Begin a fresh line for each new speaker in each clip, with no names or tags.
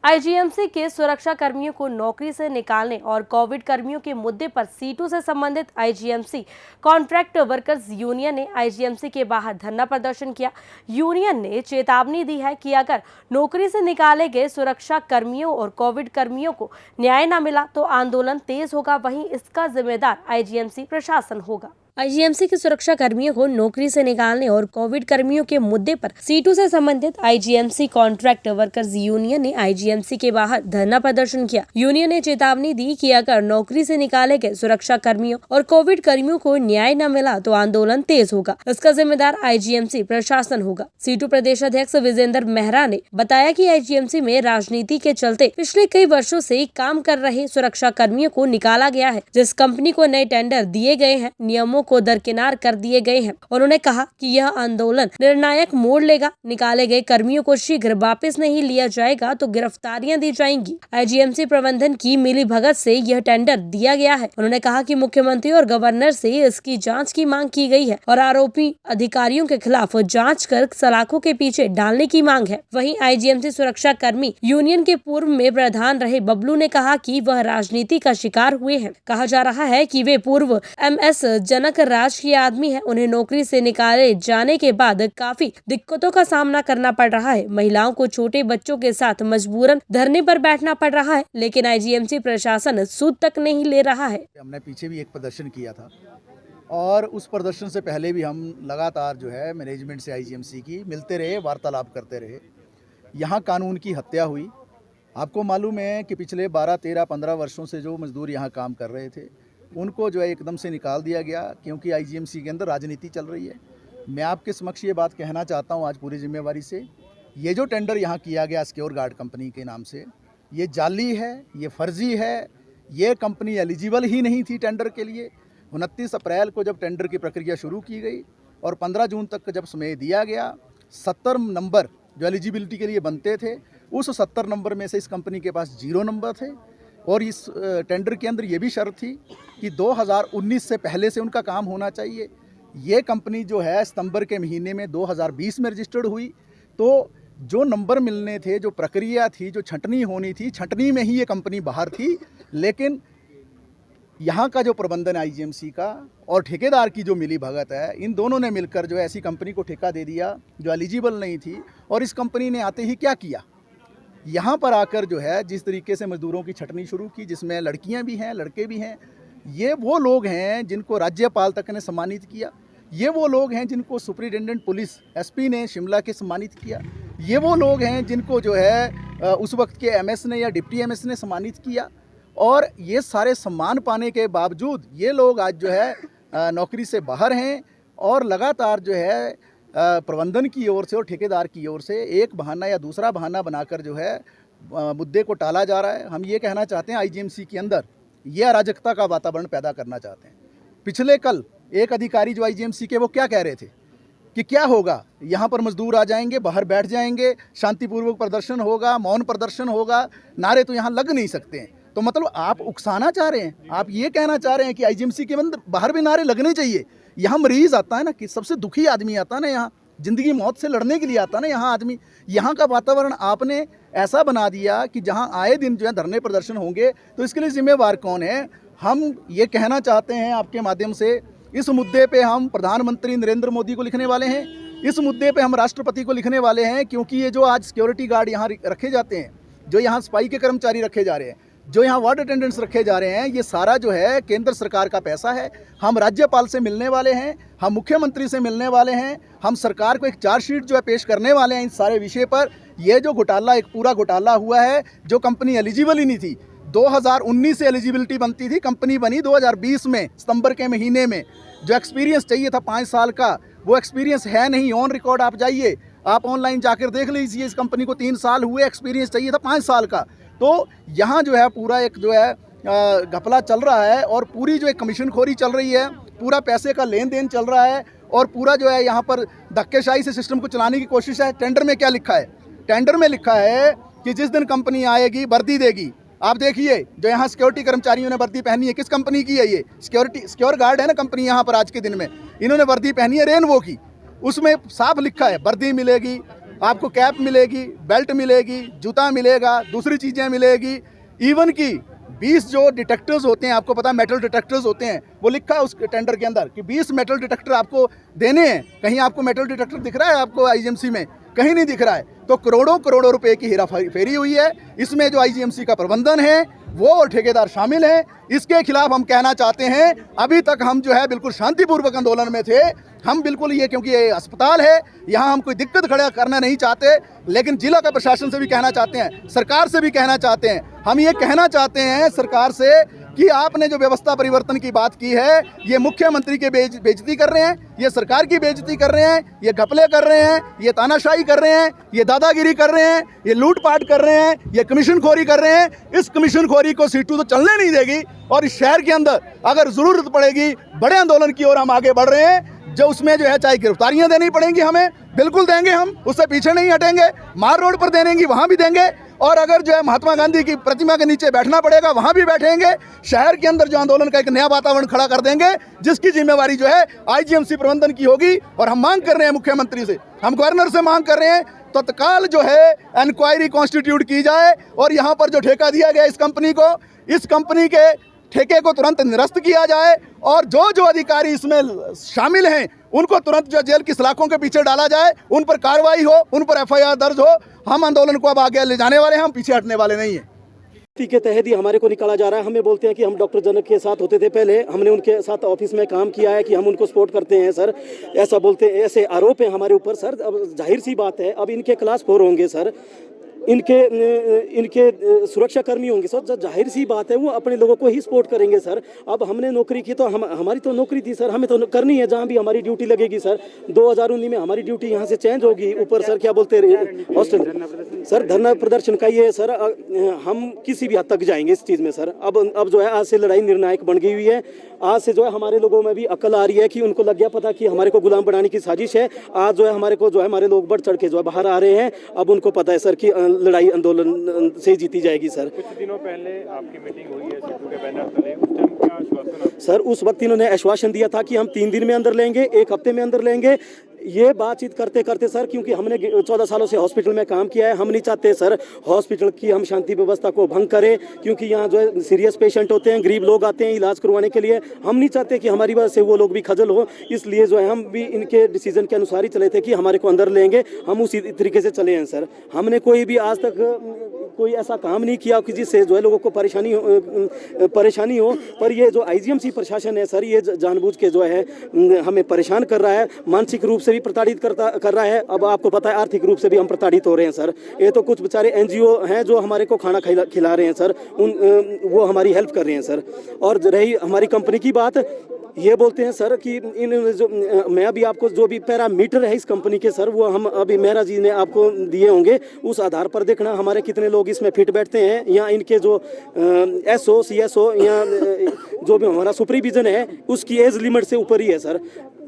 IGMC के सुरक्षा कर्मियों को नौकरी से निकालने और कोविड कर्मियों के मुद्दे पर सीटों से संबंधित आईजीएमसी कॉन्ट्रैक्ट वर्कर्स यूनियन ने आईजीएमसी के बाहर धरना प्रदर्शन किया। यूनियन ने चेतावनी दी है कि अगर नौकरी से निकाले गए सुरक्षा कर्मियों और कोविड कर्मियों को न्याय न मिला तो आंदोलन तेज होगा। वहीं इसका जिम्मेदार आईजीएमसी प्रशासन होगा। आईजीएमसी के सुरक्षा कर्मियों को नौकरी से निकालने और कोविड कर्मियों के मुद्दे पर सीटों से संबंधित आईजीएमसी कॉन्ट्रैक्ट वर्कर्स यूनियन ने आईजीएमसी के बाहर धरना प्रदर्शन किया। यूनियन ने चेतावनी दी कि अगर नौकरी से निकाले गए सुरक्षा कर्मियों और कोविड कर्मियों को न्याय न मिला तो आंदोलन तेज होगा। इसका जिम्मेदार आईजीएमसी प्रशासन होगा। सीटू प्रदेश अध्यक्ष विजेंद्र मेहरा ने बताया कि आईजीएमसी में राजनीति के चलते पिछले कई वर्षों से काम कर रहे सुरक्षा कर्मियों को निकाला गया है। जिस कंपनी को नए टेंडर दिए गए हैं, नियमों को दरकिनार कर दिए गए हैं। उन्होंने कहा कि यह आंदोलन निर्णायक मोड़ लेगा। निकाले गए कर्मियों को शीघ्र वापस नहीं लिया जाएगा तो गिरफ्तारियां दी जाएंगी। आईजीएमसी प्रबंधन की मिलीभगत से यह टेंडर दिया गया है। उन्होंने कहा कि मुख्यमंत्री और गवर्नर से इसकी जांच की मांग की गई है और आरोपी अधिकारियों के खिलाफ जांच कर सलाखों के पीछे डालने की मांग है। वहीं आईजीएमसी सुरक्षा कर्मी यूनियन के पूर्व में प्रधान रहे बबलू ने कहा कि वह राजनीति का शिकार हुए हैं। कहा जा रहा है कि वे पूर्व एमएस जनक राज के आदमी है। उन्हें नौकरी से निकाले जाने के बाद काफी दिक्कतों का सामना करना पड़ रहा है। महिलाओं को छोटे बच्चों के साथ मजबूरन धरने पर बैठना पड़ रहा है, लेकिन आईजीएमसी प्रशासन सूद तक नहीं ले रहा है।
हमने पीछे भी एक प्रदर्शन किया था और उस प्रदर्शन से पहले भी हम लगातार जो है मैनेजमेंट से आईजीएमसी की मिलते रहे, वार्तालाप करते रहे। यहाँ कानून की हत्या हुई। आपको मालूम है कि पिछले 12, 13, 15 वर्षों से जो मजदूर यहाँ काम कर रहे थे उनको जो है एकदम से निकाल दिया गया क्योंकि आईजीएमसी के अंदर राजनीति चल रही है। मैं आपके समक्ष ये बात कहना चाहता हूँ आज पूरी जिम्मेवारी से, ये जो टेंडर यहाँ किया गया सिक्योर गार्ड कंपनी के नाम से, ये जाली है, ये फर्जी है। ये कंपनी एलिजिबल ही नहीं थी टेंडर के लिए। 29 अप्रैल को जब टेंडर की प्रक्रिया शुरू की गई और 15 जून तक जब समय दिया गया, 70 नंबर जो एलिजिबिलिटी के लिए बनते थे, उस 70 नंबर में से इस कंपनी के पास 0 नंबर थे। और इस टेंडर के अंदर ये भी शर्त थी कि 2019 से पहले से उनका काम होना चाहिए। ये कंपनी जो है सितंबर के महीने में 2020 में रजिस्टर्ड हुई, तो जो नंबर मिलने थे, जो प्रक्रिया थी, जो छंटनी होनी थी, छंटनी में ही ये कंपनी बाहर थी। लेकिन यहाँ का जो प्रबंधन आईजीएमसी का और ठेकेदार की जो मिली भगत है, इन दोनों ने मिलकर जो ऐसी कंपनी को ठेका दे दिया जो एलिजिबल नहीं थी। और इस कंपनी ने आते ही क्या किया, यहाँ पर आकर जो है जिस तरीके से मजदूरों की छटनी शुरू की, जिसमें लड़कियाँ भी हैं, लड़के भी हैं। ये वो लोग हैं जिनको राज्यपाल तक ने सम्मानित किया। ये वो लोग हैं जिनको सुपरिटेंडेंट पुलिस एसपी ने शिमला के सम्मानित किया। ये वो लोग हैं जिनको जो है उस वक्त के एमएस ने या डिप्टी एमएस ने सम्मानित किया। और ये सारे सम्मान पाने के बावजूद ये लोग आज जो है नौकरी से बाहर हैं और लगातार जो है प्रबंधन की ओर से और ठेकेदार की ओर से एक बहाना या दूसरा बहाना बनाकर जो है मुद्दे को टाला जा रहा है। हम ये कहना चाहते हैं आईजीएमसी के अंदर ये अराजकता का वातावरण पैदा करना चाहते हैं। पिछले कल एक अधिकारी जो आईजीएमसी के, वो क्या कह रहे थे कि क्या होगा, यहाँ पर मजदूर आ जाएंगे, बाहर बैठ जाएंगे, शांतिपूर्वक प्रदर्शन होगा, मौन प्रदर्शन होगा, नारे तो यहाँ लग नहीं सकते हैं। तो मतलब आप उकसाना चाह रहे हैं, आप ये कहना चाह रहे हैं कि आईजीएमसी के अंदर बाहर भी नारे लगने चाहिए। यहाँ मरीज आता है ना, कि सबसे दुखी आदमी आता है ना, यहाँ ज़िंदगी मौत से लड़ने के लिए आता है ना यहाँ आदमी। यहाँ का वातावरण आपने ऐसा बना दिया कि जहाँ आए दिन जो है धरने प्रदर्शन होंगे, तो इसके लिए जिम्मेवार कौन है। हम ये कहना चाहते हैं आपके माध्यम से, इस मुद्दे पे हम प्रधानमंत्री नरेंद्र मोदी को लिखने वाले हैं, इस मुद्दे पे हम राष्ट्रपति को लिखने वाले हैं। क्योंकि ये जो आज सिक्योरिटी गार्ड यहाँ रखे जाते हैं, जो यहाँ सफाई के कर्मचारी रखे जा रहे हैं, जो यहाँ वार्ड अटेंडेंट्स रखे जा रहे हैं, ये सारा जो है केंद्र सरकार का पैसा है। हम राज्यपाल से मिलने वाले हैं, हम मुख्यमंत्री से मिलने वाले हैं, हम सरकार को एक चार्जशीट जो है पेश करने वाले हैं इन सारे विषय पर। ये जो घोटाला, एक पूरा घोटाला हुआ है, जो कंपनी एलिजिबल ही नहीं थी। 2019 से एलिजिबिलिटी बनती थी, कंपनी बनी 2020 में सितंबर के महीने में। जो एक्सपीरियंस चाहिए था 5 साल का, वो एक्सपीरियंस है नहीं। ऑन रिकॉर्ड आप जाइए, आप ऑनलाइन जाकर देख लीजिए, इस कंपनी को 3 साल हुए, एक्सपीरियंस चाहिए था 5 साल का। तो यहाँ जो है पूरा एक जो है घपला चल रहा है और पूरी जो एक कमीशनखोरी चल रही है, पूरा पैसे का लेन देन चल रहा है और पूरा जो है यहाँ पर धक्केशाही से सिस्टम को चलाने की कोशिश है। टेंडर में क्या लिखा है? टेंडर में लिखा है कि जिस दिन कंपनी आएगी वर्दी देगी। आप देखिए, जो यहाँ सिक्योरिटी कर्मचारियों ने वर्दी पहनी है, किस कंपनी की है ये? सिक्योर गार्ड है ना कंपनी यहाँ पर आज के दिन में, इन्होंने वर्दी पहनी है रेनवो की। उसमें साफ लिखा है वर्दी मिलेगी, आपको कैप मिलेगी, बेल्ट मिलेगी, जूता मिलेगा, दूसरी चीज़ें मिलेगी। इवन की 20 जो डिटेक्टर्स होते हैं, आपको पता है मेटल डिटेक्टर्स होते हैं, वो लिखा है उस टेंडर के अंदर कि 20 मेटल डिटेक्टर आपको देने हैं। कहीं आपको मेटल डिटेक्टर दिख रहा है आपको आईजीएमसी में? कहीं नहीं दिख रहा है। तो करोड़ों करोड़ों रुपए की हेरा फेरी हुई है। इसमें जो आईजीएमसी का प्रबंधन है वो और ठेकेदार शामिल हैं। इसके खिलाफ हम कहना चाहते हैं, अभी तक हम जो है बिल्कुल शांतिपूर्वक आंदोलन में थे। हम बिल्कुल ये, क्योंकि ये अस्पताल है, यहाँ हम कोई दिक्कत खड़ा करना नहीं चाहते, लेकिन जिला का प्रशासन से भी कहना चाहते हैं, सरकार से भी कहना चाहते हैं। हम ये कहना चाहते हैं सरकार से कि आपने जो व्यवस्था परिवर्तन की बात की है, ये मुख्यमंत्री के बेइज्जती कर रहे हैं, ये सरकार की बेइज्जती कर रहे हैं, ये घपले कर रहे हैं, ये तानाशाही कर रहे हैं, ये दादागिरी कर रहे हैं, ये लूटपाट कर रहे हैं, ये कमीशनखोरी कर रहे हैं। इस कमीशनखोरी को सीटू तो चलने नहीं देगी और इस शहर के अंदर अगर ज़रूरत पड़ेगी बड़े आंदोलन की ओर हम आगे बढ़ रहे हैं। जो उसमें जो है चाहे गिरफ्तारियां देनी पड़ेंगी, हमें बिल्कुल देंगे, हम उससे पीछे नहीं हटेंगे। मार रोड पर देनेगी वहाँ भी देंगे, और अगर जो है महात्मा गांधी की प्रतिमा के नीचे बैठना पड़ेगा वहाँ भी बैठेंगे। शहर के अंदर जो आंदोलन का एक नया वातावरण खड़ा कर देंगे, जिसकी जिम्मेवारी जो है आईजीएमसी प्रबंधन की होगी। और हम मांग कर रहे हैं मुख्यमंत्री से, हम गवर्नर से मांग कर रहे हैं, तत्काल जो है इंक्वायरी कॉन्स्टिट्यूट की जाए और यहाँ पर जो ठेका दिया गया इस कंपनी के ठेके को तुरंत निरस्त किया जाए, और जो अधिकारी इसमें शामिल हैं उनको तुरंत जो जेल की सलाखों के पीछे डाला जाए, उन पर कार्रवाई हो, उन पर एफआईआर दर्ज हो। हम आंदोलन को अब आगे ले जाने वाले हैं, हम पीछे हटने वाले नहीं हैं।
के तहत ही हमारे को निकाला जा रहा है। हमें बोलते हैं कि हम डॉक्टर जनक के साथ होते थे पहले, हमने उनके साथ ऑफिस में काम किया है कि हम उनको सपोर्ट करते हैं सर, ऐसा बोलते हैं, ऐसे आरोप है हमारे ऊपर सर। अब जाहिर सी बात है, अब इनके क्लास 4 होंगे सर, इनके सुरक्षा कर्मी होंगे सर, जाहिर सी बात है वो अपने लोगों को ही सपोर्ट करेंगे सर। अब हमने नौकरी की तो हमारी तो नौकरी थी सर, हमें तो करनी है जहाँ भी हमारी ड्यूटी लगेगी सर। 2019 में हमारी ड्यूटी यहाँ से चेंज होगी ऊपर सर, क्या बोलते हैं हॉस्टल सर, धरना प्रदर्शन का ये सर, हम किसी भी हद तक जाएंगे इस चीज़ में सर। अब जो है आज से लड़ाई निर्णायक बन गई हुई है। आज से जो है हमारे लोगों में भी अकल आ रही है कि उनको लग गया पता कि हमारे को गुलाम बनाने की साजिश है। आज जो है हमारे को जो है हमारे लोग बढ़ चढ़ के जो है बाहर आ रहे हैं। अब उनको पता है सर कि लड़ाई आंदोलन से जीती जाएगी सर।
कुछ दिनों पहले आपकी मीटिंग हुई है सीटू के बैनर तले, उस टाइम क्या आश्वासन
सर? उस वक्त इन्होंने आश्वासन दिया था कि हम 3 दिन में अंदर लेंगे, 1 हफ्ते में अंदर लेंगे। ये बातचीत करते करते सर, क्योंकि हमने 14 सालों से हॉस्पिटल में काम किया है, हम नहीं चाहते सर हॉस्पिटल की हम शांति व्यवस्था को भंग करें, क्योंकि यहाँ जो है सीरियस पेशेंट होते हैं, गरीब लोग आते हैं इलाज करवाने के लिए। हम नहीं चाहते कि हमारी वजह से वो लोग भी खजल हो, इसलिए जो है हम भी इनके डिसीजन के अनुसार ही चले थे कि हमारे को अंदर लेंगे। हम उसी तरीके से चले हैं सर। हमने कोई भी आज तक कोई ऐसा काम नहीं किया कि जिससे जो है लोगों को परेशानी हो। पर ये जो आईजीएमसी प्रशासन है सर, ये जानबूझ के जो है हमें परेशान कर रहा है, मानसिक रूप से भी प्रताड़ित कर रहा है। अब आपको पता है आर्थिक रूप से भी हम प्रताड़ित हो रहे हैं सर। ये तो कुछ बेचारे एनजीओ हैं जो हमारे को खाना खिला रहे हैं सर, वो हमारी हेल्प कर रहे हैं सर। और रही हमारी कंपनी की बात, ये बोलते हैं सर कि इन जो मैं अभी आपको जो भी पैरामीटर है इस कंपनी के सर, वो हम अभी मेहरा जी ने आपको दिए होंगे, उस आधार पर देखना हमारे कितने लोग इसमें फिट बैठते हैं। या इनके जो एसओ सीएसओ या जो भी हमारा सुपरविजन है उसकी एज लिमिट से ऊपर ही है सर।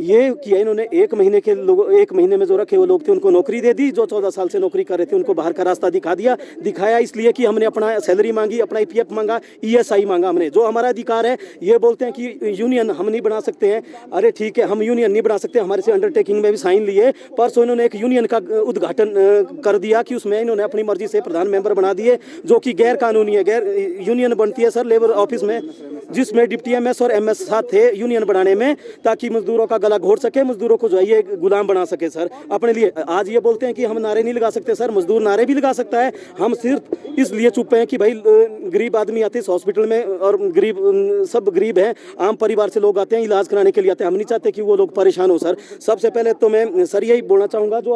ये किया इन्होंने। 1 महीने के लोग, 1 महीने में जो रखे वो लोग थे उनको नौकरी दे दी, जो 14 साल से नौकरी कर रहे थे उनको बाहर का रास्ता दिखाया इसलिए कि हमने अपना सैलरी मांगी, अपना ईपीएफ मांगा, ईएसआई मांगा हमने, जो हमारा अधिकार है। ये बोलते हैं कि यूनियन हम नहीं बना सकते हैं। अरे ठीक है, हम यूनियन नहीं बना सकते, हमारे से अंडरटेकिंग में भी साइन लिए। परसों इन्होंने एक यूनियन का उद्घाटन कर दिया कि उसमें इन्होंने अपनी मर्जी से प्रधान मेंबर बना दिए, जो कि गैर कानूनी है। गैर यूनियन बनती है सर लेबर ऑफिस में, जिसमें डिप्टी एमएस और एमएस साथ थे यूनियन बनाने में, ताकि मजदूरों का गला घोट सके, मजदूरों को जो है ये गुलाम बना सके सर अपने लिए। आज ये बोलते हैं कि हम नारे नहीं लगा सकते सर, मजदूर नारे भी लगा सकता है। हम सिर्फ इसलिए चुप हैं कि भाई गरीब आदमी आते हैं इस हॉस्पिटल में, और सब गरीब हैं, आम परिवार से लोग आते हैं, इलाज कराने के लिए आते हैं। हम नहीं चाहते कि वो लोग परेशान हो सर। सबसे पहले तो मैं सर यही बोलना चाहूँगा, जो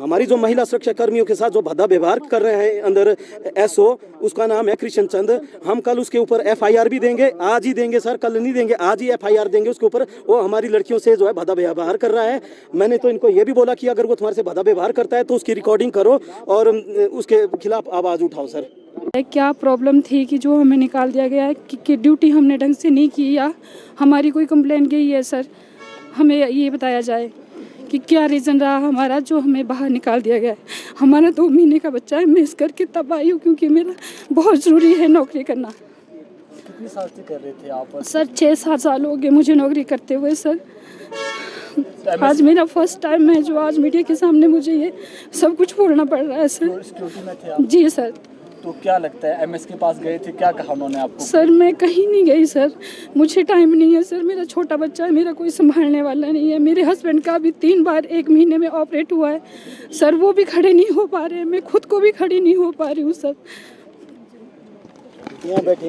हमारी जो महिला सुरक्षा कर्मियों के साथ जो भद्दा व्यवहार कर रहे हैं अंदर एसओ, उसका नाम है कृष्ण चंद। हम कल उसके ऊपर एफआईआर भी देंगे, आज ही देंगे सर, कल नहीं देंगे, आज ही एफआईआर देंगे उसके ऊपर। वो हमारी लड़कियों से जो है भद्दा व्यवहार कर रहा है। मैंने तो इनको ये भी बोला कि अगर वो तुम्हारे से भद्दा व्यवहार करता है तो उसकी रिकॉर्डिंग करो और उसके खिलाफ आवाज़ उठाओ सर।
क्या प्रॉब्लम थी कि जो हमें निकाल दिया गया है कि ड्यूटी हमने ढंग से नहीं की, या हमारी कोई कंप्लेंट गई है सर? हमें ये बताया जाए कि क्या रीज़न रहा हमारा जो हमें बाहर निकाल दिया गया है। हमारा 2 महीने का बच्चा है, मैं इस करके तब आई हूँ क्योंकि मेरा बहुत ज़रूरी है नौकरी करना।
कितने साल से कर रहे थे आप?
सर 6-7 साल हो गए मुझे नौकरी करते हुए सर। आज मेरा फर्स्ट टाइम है जो आज मीडिया के सामने मुझे ये सब कुछ बोलना पड़ रहा है सर।
सिक्योरिटी में थे आप?
जी सर।
तो क्या लगता है एमएस के पास गए थे, क्या कहा उन्होंने आपको?
सर मैं कहीं नहीं गई सर, मुझे टाइम नहीं है सर, मेरा छोटा बच्चा है, मेरा कोई संभालने वाला नहीं है। मेरे हस्बैंड का भी 3 बार 1 महीने में ऑपरेट हुआ है सर, वो भी खड़े नहीं हो पा रहे हैं, मैं खुद को भी खड़ी नहीं हो पा रही हूँ सर।
यहाँ बैठे